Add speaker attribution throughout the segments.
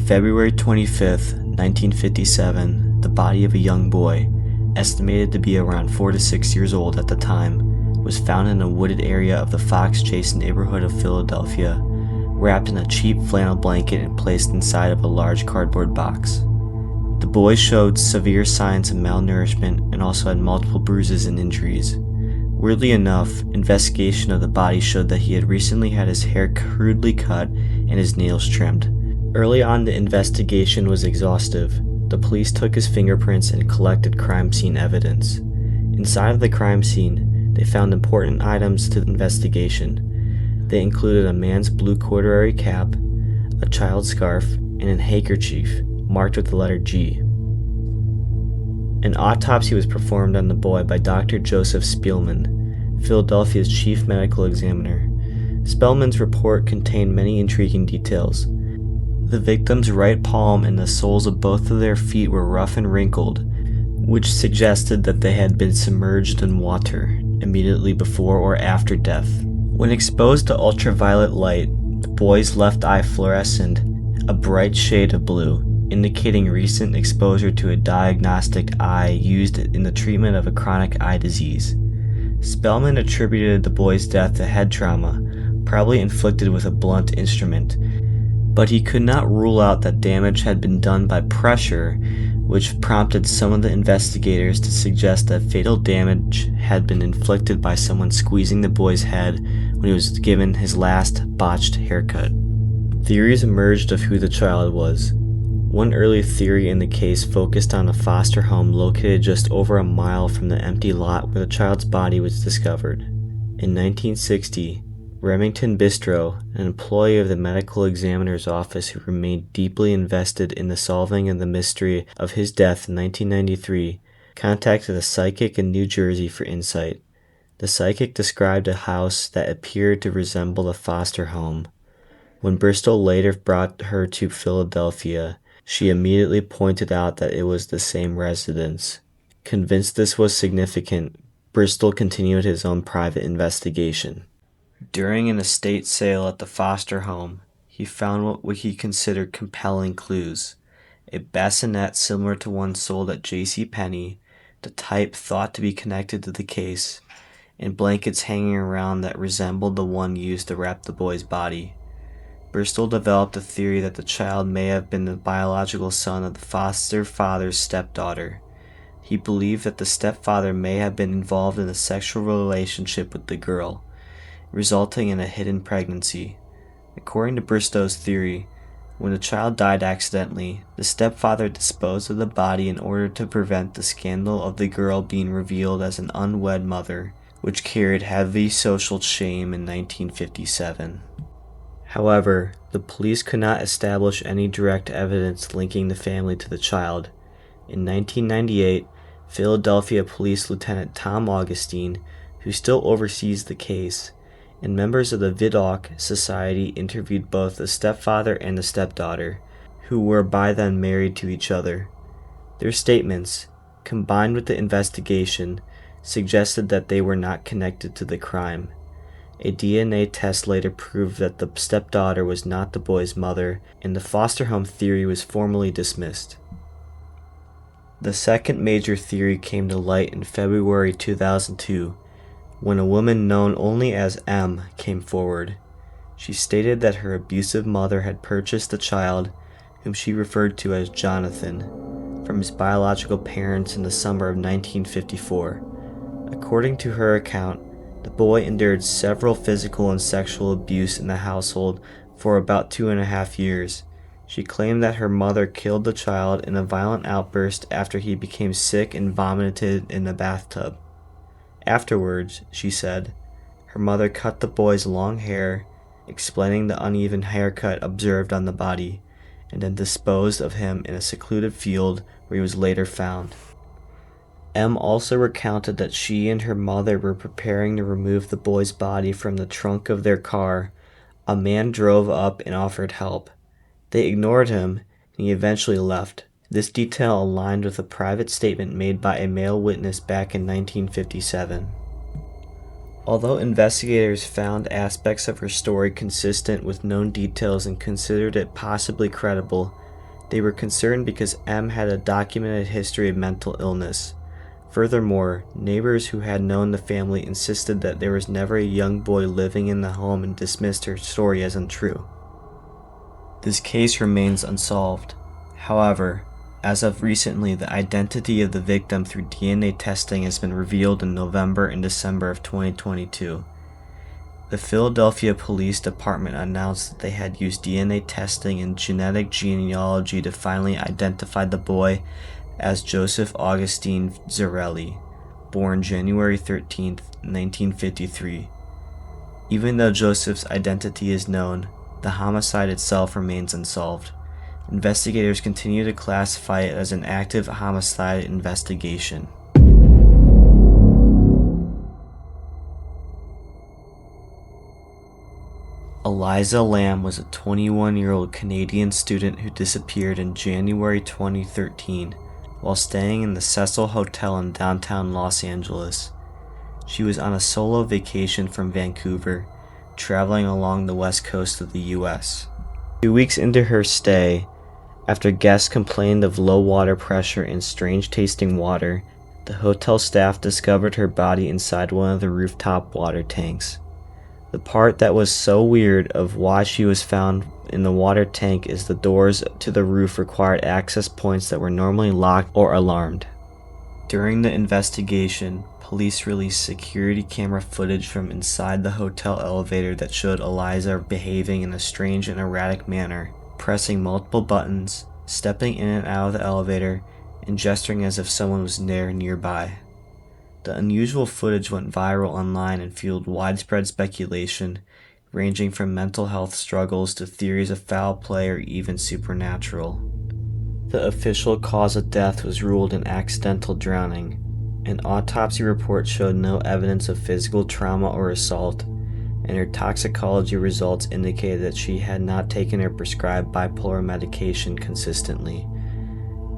Speaker 1: February 25th, 1957, the body of a young boy, estimated to be around 4 to 6 years old at the time, was found in a wooded area of the Fox Chase neighborhood of Philadelphia, wrapped in a cheap flannel blanket and placed inside of a large cardboard box. The boy showed severe signs of malnourishment and also had multiple bruises and injuries. Weirdly enough, investigation of the body showed that he had recently had his hair crudely cut and his nails trimmed. Early on, the investigation was exhaustive. The police took his fingerprints and collected crime scene evidence. Inside of the crime scene, they found important items to the investigation. They included a man's blue corduroy cap, a child's scarf, and a handkerchief marked with the letter G. An autopsy was performed on the boy by Dr. Joseph Spielman, Philadelphia's chief medical examiner. Spielman's report contained many intriguing details. The victim's right palm and the soles of both of their feet were rough and wrinkled, which suggested that they had been submerged in water immediately before or after death. When exposed to ultraviolet light, the boy's left eye fluoresced a bright shade of blue, indicating recent exposure to a diagnostic eye used in the treatment of a chronic eye disease. Spielman attributed the boy's death to head trauma, probably inflicted with a blunt instrument, but he could not rule out that damage had been done by pressure, which prompted some of the investigators to suggest that fatal damage had been inflicted by someone squeezing the boy's head when he was given his last botched haircut. Theories emerged of who the child was. One early theory in the case focused on a foster home located just over a mile from the empty lot where the child's body was discovered. In 1960, Remington Bistro, an employee of the medical examiner's office who remained deeply invested in the solving of the mystery of his death in 1993, contacted a psychic in New Jersey for insight. The psychic described a house that appeared to resemble a foster home. When Bristol later brought her to Philadelphia, she immediately pointed out that it was the same residence. Convinced this was significant, Bristol continued his own private investigation. During an estate sale at the foster home, he found what he considered compelling clues. A bassinet similar to one sold at JCPenney, the type thought to be connected to the case, and blankets hanging around that resembled the one used to wrap the boy's body. Bristol developed a theory that the child may have been the biological son of the foster father's stepdaughter. He believed that the stepfather may have been involved in a sexual relationship with the girl, resulting in a hidden pregnancy. According to Bristow's theory, when the child died accidentally, the stepfather disposed of the body in order to prevent the scandal of the girl being revealed as an unwed mother, which carried heavy social shame in 1957. However, the police could not establish any direct evidence linking the family to the child. In 1998, Philadelphia Police Lieutenant Tom Augustine, who still oversees the case, and members of the Vidocq Society interviewed both the stepfather and the stepdaughter, who were by then married to each other. Their statements, combined with the investigation, suggested that they were not connected to the crime. A DNA test later proved that the stepdaughter was not the boy's mother, and the foster home theory was formally dismissed. The second major theory came to light in February 2002, when a woman known only as M came forward. She stated that her abusive mother had purchased the child, whom she referred to as Jonathan, from his biological parents in the summer of 1954. According to her account, the boy endured several physical and sexual abuse in the household for about 2.5 years. She claimed that her mother killed the child in a violent outburst after he became sick and vomited in the bathtub. Afterwards, she said, her mother cut the boy's long hair, explaining the uneven haircut observed on the body, and then disposed of him in a secluded field where he was later found. M also recounted that she and her mother were preparing to remove the boy's body from the trunk of their car. A man drove up and offered help. They ignored him, and he eventually left. This detail aligned with a private statement made by a male witness back in 1957. Although investigators found aspects of her story consistent with known details and considered it possibly credible, They were concerned because M had a documented history of mental illness. Furthermore, neighbors who had known the family insisted that there was never a young boy living in the home and dismissed her story as untrue. This case remains unsolved. However, as of recently, the identity of the victim through DNA testing has been revealed in November and December of 2022. The Philadelphia Police Department announced that they had used DNA testing and genetic genealogy to finally identify the boy as Joseph Augustine Zarelli, born January 13, 1953. Even though Joseph's identity is known, the homicide itself remains unsolved. Investigators continue to classify it as an active homicide investigation. Eliza Lam was a 21-year-old Canadian student who disappeared in January 2013 while staying in the Cecil Hotel in downtown Los Angeles. She was on a solo vacation from Vancouver, traveling along the west coast of the U.S. 2 weeks into her stay, after guests complained of low water pressure and strange-tasting water, the hotel staff discovered her body inside one of the rooftop water tanks. The part that was so weird of why she was found in the water tank is the doors to the roof required access points that were normally locked or alarmed. During the investigation, police released security camera footage from inside the hotel elevator that showed Eliza behaving in a strange and erratic manner, pressing multiple buttons, stepping in and out of the elevator, and gesturing as if someone was nearby. The unusual footage went viral online and fueled widespread speculation, ranging from mental health struggles to theories of foul play or even supernatural. The official cause of death was ruled an accidental drowning. An autopsy report showed no evidence of physical trauma or assault, and her toxicology results indicated that she had not taken her prescribed bipolar medication consistently.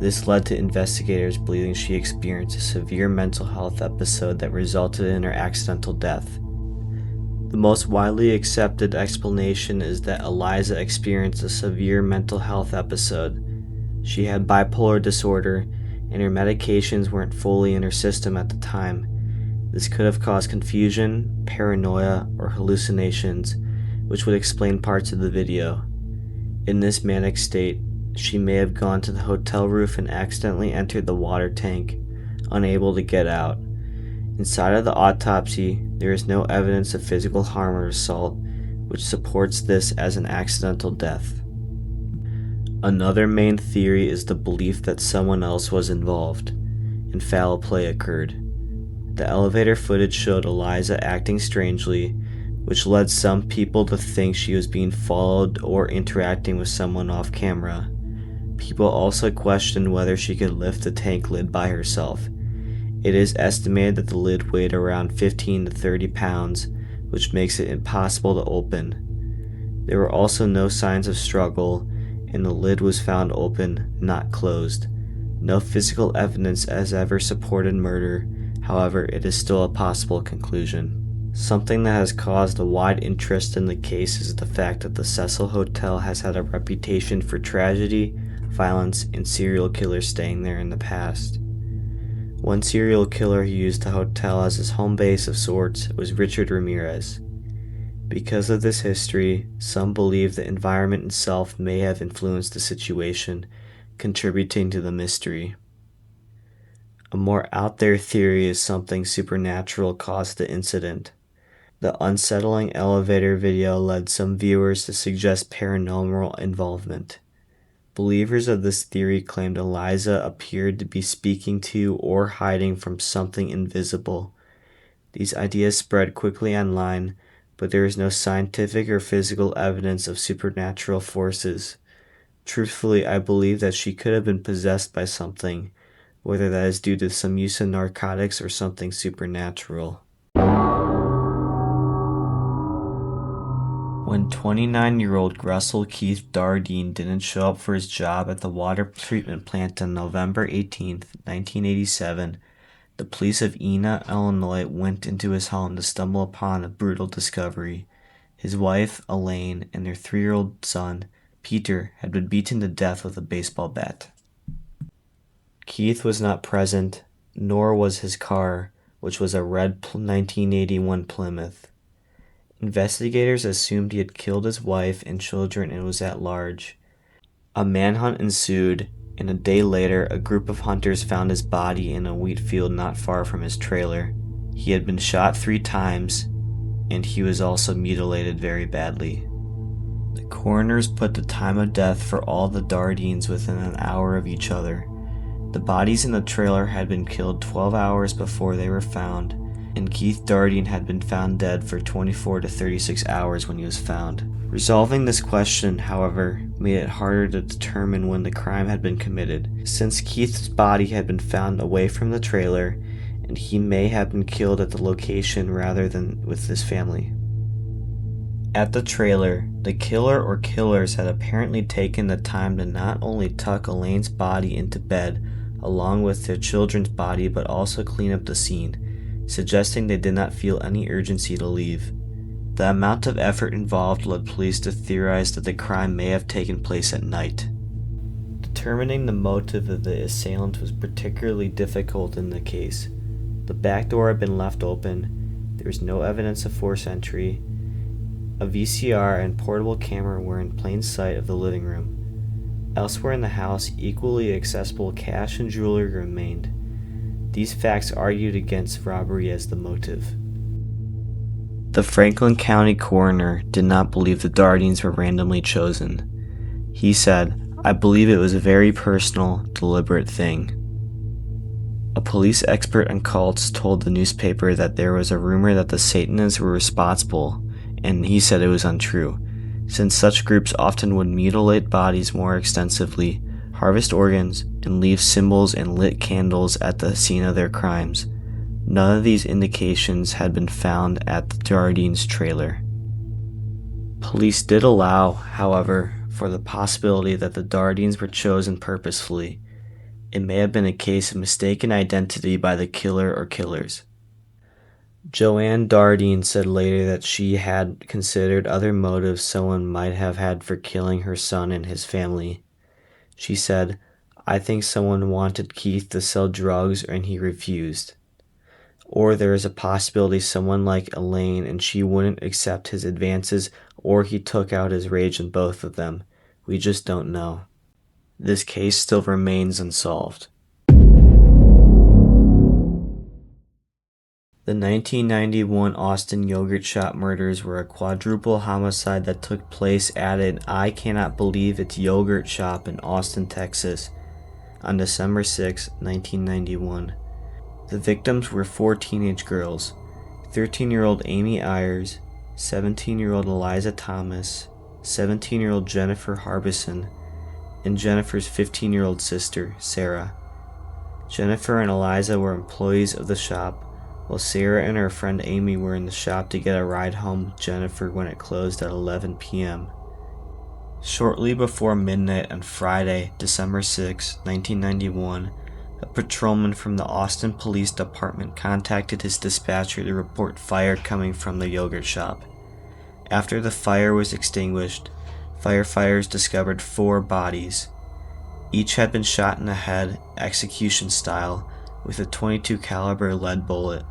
Speaker 1: This led to investigators believing she experienced a severe mental health episode that resulted in her accidental death. The most widely accepted explanation is that Eliza experienced a severe mental health episode. She had bipolar disorder, and her medications weren't fully in her system at the time. This could have caused confusion, paranoia, or hallucinations, which would explain parts of the video. In this manic state, she may have gone to the hotel roof and accidentally entered the water tank, unable to get out. Inside of the autopsy, there is no evidence of physical harm or assault, which supports this as an accidental death. Another main theory is the belief that someone else was involved, and foul play occurred. The elevator footage showed Eliza acting strangely, which led some people to think she was being followed or interacting with someone off camera. People also questioned whether she could lift the tank lid by herself. It is estimated that the lid weighed around 15 to 30 pounds, which makes it impossible to open. There were also no signs of struggle, and the lid was found open, not closed. No physical evidence has ever supported murder, however, it is still a possible conclusion. Something that has caused a wide interest in the case is the fact that the Cecil Hotel has had a reputation for tragedy, violence, and serial killers staying there in the past. One serial killer who used the hotel as his home base of sorts was Richard Ramirez. Because of this history, some believe the environment itself may have influenced the situation, contributing to the mystery. A more out there theory is something supernatural caused the incident. The unsettling elevator video led some viewers to suggest paranormal involvement. Believers of this theory claimed Eliza appeared to be speaking to or hiding from something invisible. These ideas spread quickly online, but there is no scientific or physical evidence of supernatural forces. Truthfully, I believe that she could have been possessed by something, whether that is due to some use of narcotics or something supernatural. When 29-year-old Russell Keith Dardeen didn't show up for his job at the water treatment plant on November 18, 1987, the police of Ena, Illinois went into his home to stumble upon a brutal discovery. His wife, Elaine, and their 3-year-old son, Peter, had been beaten to death with a baseball bat. Keith was not present, nor was his car, which was a red 1981 Plymouth. Investigators assumed he had killed his wife and children and was at large. A manhunt ensued, and a day later, a group of hunters found his body in a wheat field not far from his trailer. He had been shot 3 times, and he was also mutilated very badly. The coroners put the time of death for all the Dardines within an hour of each other. The bodies in the trailer had been killed 12 hours before they were found, and Keith Dardine had been found dead for 24 to 36 hours when he was found. Resolving this question, however, made it harder to determine when the crime had been committed, since Keith's body had been found away from the trailer, and he may have been killed at the location rather than with his family. At the trailer, the killer or killers had apparently taken the time to not only tuck Elaine's body into bed along with their children's body but also clean up the scene, suggesting they did not feel any urgency to leave. The amount of effort involved led police to theorize that the crime may have taken place at night. Determining the motive of the assailant was particularly difficult in the case. The back door had been left open, there was no evidence of forced entry, a VCR and portable camera were in plain sight of the living room. Elsewhere in the house, equally accessible cash and jewelry remained. These facts argued against robbery as the motive. The Franklin County coroner did not believe the Dardines were randomly chosen. He said, "I believe it was a very personal, deliberate thing." A police expert on cults told the newspaper that there was a rumor that the Satanists were responsible, and he said it was untrue, since such groups often would mutilate bodies more extensively, harvest organs, and leave symbols and lit candles at the scene of their crimes. None of these indications had been found at the Dardines' trailer. Police did allow, however, for the possibility that the Dardines were chosen purposefully. It may have been a case of mistaken identity by the killer or killers. Joanne Dardine said later that she had considered other motives someone might have had for killing her son and his family. She said, "I think someone wanted Keith to sell drugs and he refused. Or there is a possibility someone like Elaine and she wouldn't accept his advances, or he took out his rage on both of them. We just don't know." This case still remains unsolved. The 1991 Austin Yogurt Shop murders were a quadruple homicide that took place at an I Cannot Believe It's Yogurt Shop in Austin, Texas, on December 6, 1991. The victims were 4 teenage girls, 13-year-old Amy Ayers, 17-year-old Eliza Thomas, 17-year-old Jennifer Harbison, and Jennifer's 15-year-old sister, Sarah. Jennifer and Eliza were employees of the shop, while Sarah and her friend Amy were in the shop to get a ride home with Jennifer when it closed at 11 p.m. Shortly before midnight on Friday, December 6, 1991, a patrolman from the Austin Police Department contacted his dispatcher to report fire coming from the yogurt shop. After the fire was extinguished, firefighters discovered 4 bodies. Each had been shot in the head, execution style, with a .22 caliber lead bullet.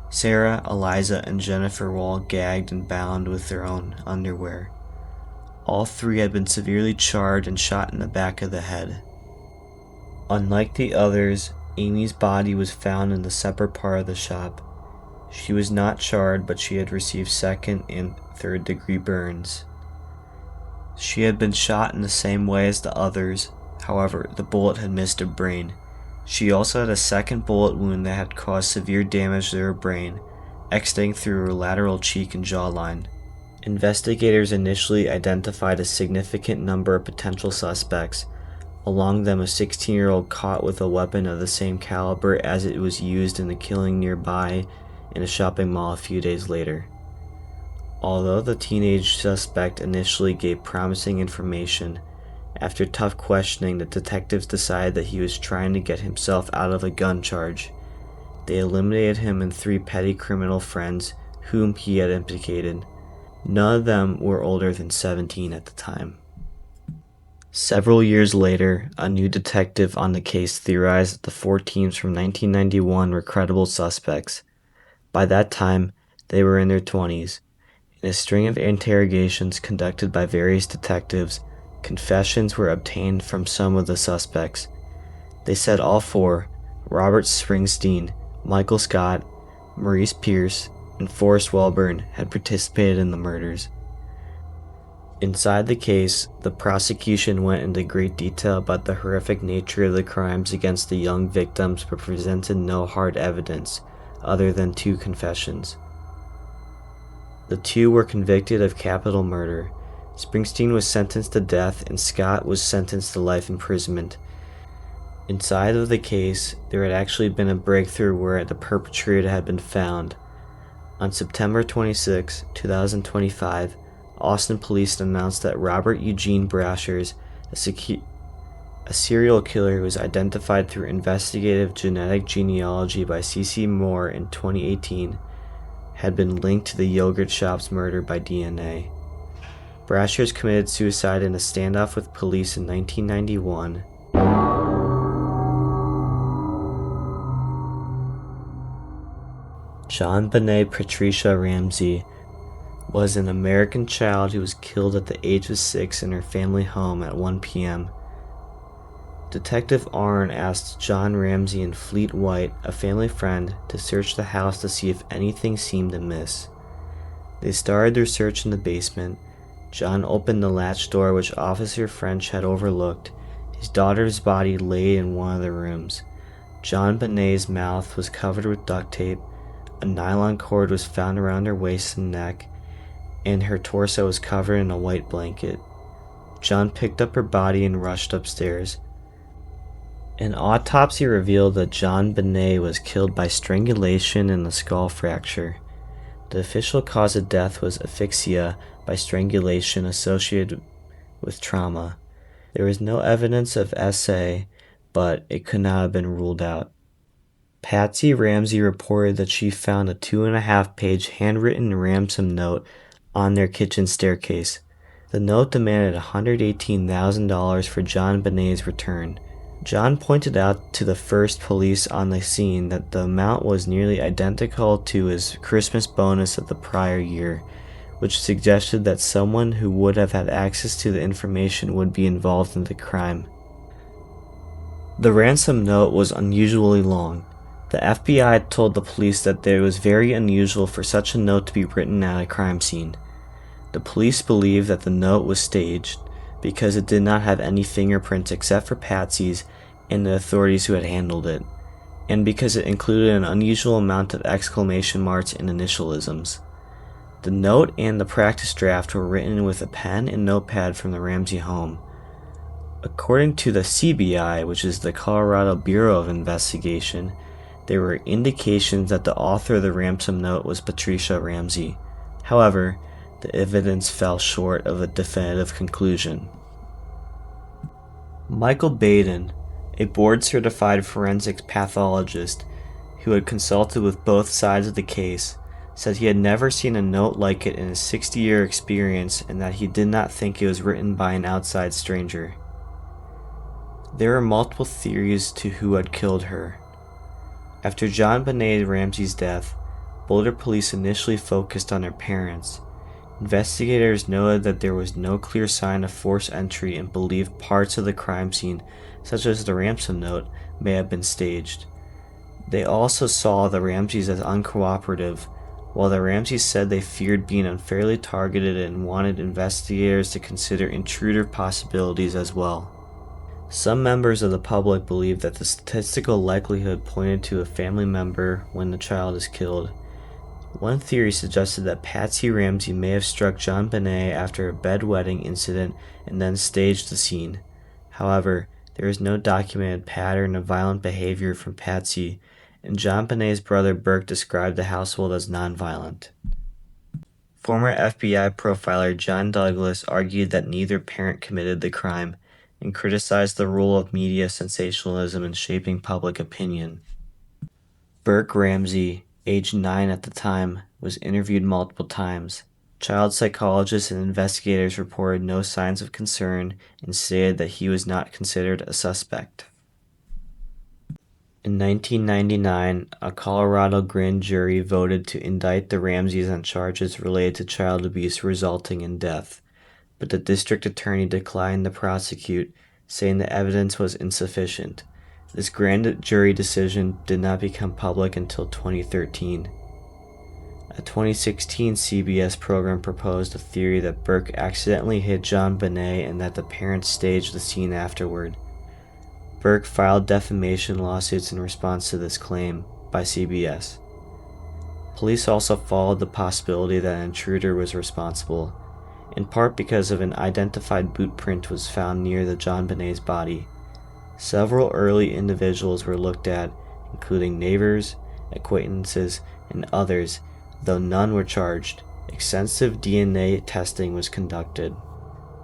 Speaker 1: Sarah, Eliza, and Jennifer were all gagged and bound with their own underwear. All 3 had been severely charred and shot in the back of the head. Unlike the others, Amy's body was found in the separate part of the shop. She was not charred, but she had received 2nd and 3rd degree burns. She had been shot in the same way as the others, however, the bullet had missed her brain. She also had a 2nd bullet wound that had caused severe damage to her brain, exiting through her lateral cheek and jawline. Investigators initially identified a significant number of potential suspects, among them a 16-year-old caught with a weapon of the same caliber as it was used in the killing nearby in a shopping mall a few days later. Although the teenage suspect initially gave promising information, after tough questioning, the detectives decided that he was trying to get himself out of a gun charge. They eliminated him and 3 petty criminal friends whom he had implicated. None of them were older than 17 at the time. Several years later, a new detective on the case theorized that the four teams from 1991 were credible suspects. By that time, they were in their 20s. In a string of interrogations conducted by various detectives, confessions were obtained from some of the suspects. They said all four, Robert Springsteen, Michael Scott, Maurice Pierce, and Forrest Welburn, had participated in the murders. Inside the case, the prosecution went into great detail about the horrific nature of the crimes against the young victims but presented no hard evidence other than two confessions. The two were convicted of capital murder. Springsteen was sentenced to death and Scott was sentenced to life imprisonment. Inside of the case, there had actually been a breakthrough where the perpetrator had been found. On September 26, 2025, Austin police announced that Robert Eugene Brashers, a serial killer who was identified through investigative genetic genealogy by C.C. Moore in 2018, had been linked to the yogurt shop's murder by DNA. Brashers committed suicide in a standoff with police in 1991. JonBenét Patricia Ramsey was an American child who was killed at the age of 6 in her family home at 1 p.m. Detective Arn asked John Ramsey and Fleet White, a family friend, to search the house to see if anything seemed amiss. They started their search in the basement. John opened the latch door which Officer French had overlooked. His daughter's body lay in one of the rooms. JonBenét's mouth was covered with duct tape. A nylon cord was found around her waist and neck, and her torso was covered in a white blanket. John picked up her body and rushed upstairs. An autopsy revealed that JonBenét was killed by strangulation and a skull fracture. The official cause of death was asphyxia by strangulation associated with trauma. There was no evidence of SA, but it could not have been ruled out. Patsy Ramsey reported that she found a 2.5-page handwritten ransom note on their kitchen staircase. The note demanded $118,000 for JonBenét's return. John pointed out to the first police on the scene that the amount was nearly identical to his Christmas bonus of the prior year, which suggested that someone who would have had access to the information would be involved in the crime. The ransom note was unusually long. The FBI told the police that it was very unusual for such a note to be written at a crime scene. The police believed that the note was staged because it did not have any fingerprints except for Patsy's and the authorities who had handled it, and because it included an unusual amount of exclamation marks and initialisms. The note and the practice draft were written with a pen and notepad from the Ramsey home. According to the CBI, which is the Colorado Bureau of Investigation, there were indications that the author of the ransom note was Patricia Ramsey. However, the evidence fell short of a definitive conclusion. Michael Baden, a board-certified forensic pathologist who had consulted with both sides of the case, said he had never seen a note like it in his 60-year experience and that he did not think it was written by an outside stranger. There are multiple theories to who had killed her. After JonBenét Ramsey's death, Boulder police initially focused on her parents. Investigators noted that there was no clear sign of forced entry and believed parts of the crime scene, such as the ransom note, may have been staged. They also saw the Ramseys as uncooperative, while the Ramseys said they feared being unfairly targeted and wanted investigators to consider intruder possibilities as well. Some members of the public believe that the statistical likelihood pointed to a family member when the child is killed. One theory suggested that Patsy Ramsey may have struck JonBenét after a bedwetting incident and then staged the scene. However, there is no documented pattern of violent behavior from Patsy, and JonBenét's brother Burke described the household as nonviolent. Former FBI profiler John Douglas argued that neither parent committed the crime, and criticized the role of media sensationalism in shaping public opinion. Burke Ramsey, aged 9 at the time, was interviewed multiple times. Child psychologists and investigators reported no signs of concern and stated that he was not considered a suspect. In 1999, a Colorado grand jury voted to indict the Ramseys on charges related to child abuse resulting in death, but the district attorney declined to prosecute, saying the evidence was insufficient. This grand jury decision did not become public until 2013. A 2016 CBS program proposed a theory that Burke accidentally hit JonBenét and that the parents staged the scene afterward. Burke filed defamation lawsuits in response to this claim by CBS. Police also followed the possibility that an intruder was responsible, in part because of an identified boot print was found near the JonBenét's body. Several early individuals were looked at, including neighbors, acquaintances, and others, though none were charged. Extensive DNA testing was conducted.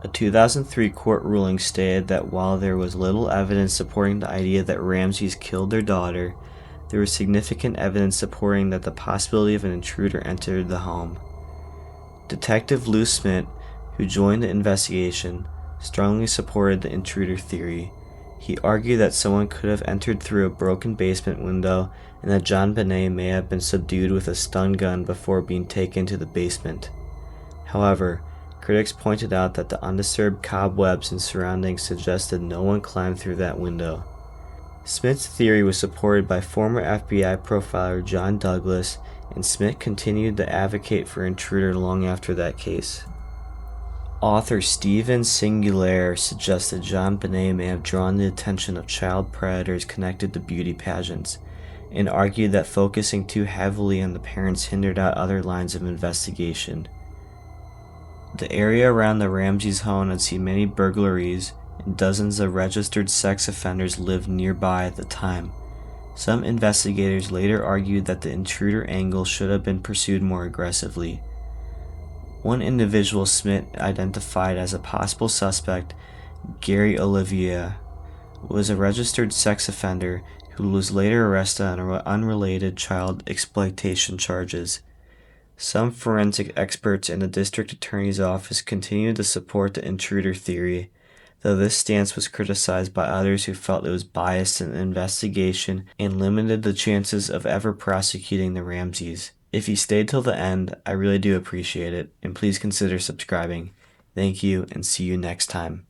Speaker 1: A 2003 court ruling stated that while there was little evidence supporting the idea that Ramseys killed their daughter, there was significant evidence supporting that the possibility of an intruder entered the home. Detective Lou Smith, who joined the investigation, strongly supported the intruder theory. He argued that someone could have entered through a broken basement window and that JonBenét may have been subdued with a stun gun before being taken to the basement. However, critics pointed out that the undisturbed cobwebs and surroundings suggested no one climbed through that window. Smith's theory was supported by former FBI profiler John Douglas, and Smith continued to advocate for intruder long after that case. Author Stephen Singular suggested JonBenét may have drawn the attention of child predators connected to beauty pageants, and argued that focusing too heavily on the parents hindered out other lines of investigation. The area around the Ramseys' home had seen many burglaries, and dozens of registered sex offenders lived nearby at the time. Some investigators later argued that the intruder angle should have been pursued more aggressively. One individual Smith identified as a possible suspect, Gary Olivier, was a registered sex offender who was later arrested on unrelated child exploitation charges. Some forensic experts in the district attorney's office continued to support the intruder theory, though this stance was criticized by others who felt it was biased in the investigation and limited the chances of ever prosecuting the Ramseys. If you stayed till the end, I really do appreciate it, and please consider subscribing. Thank you, and see you next time.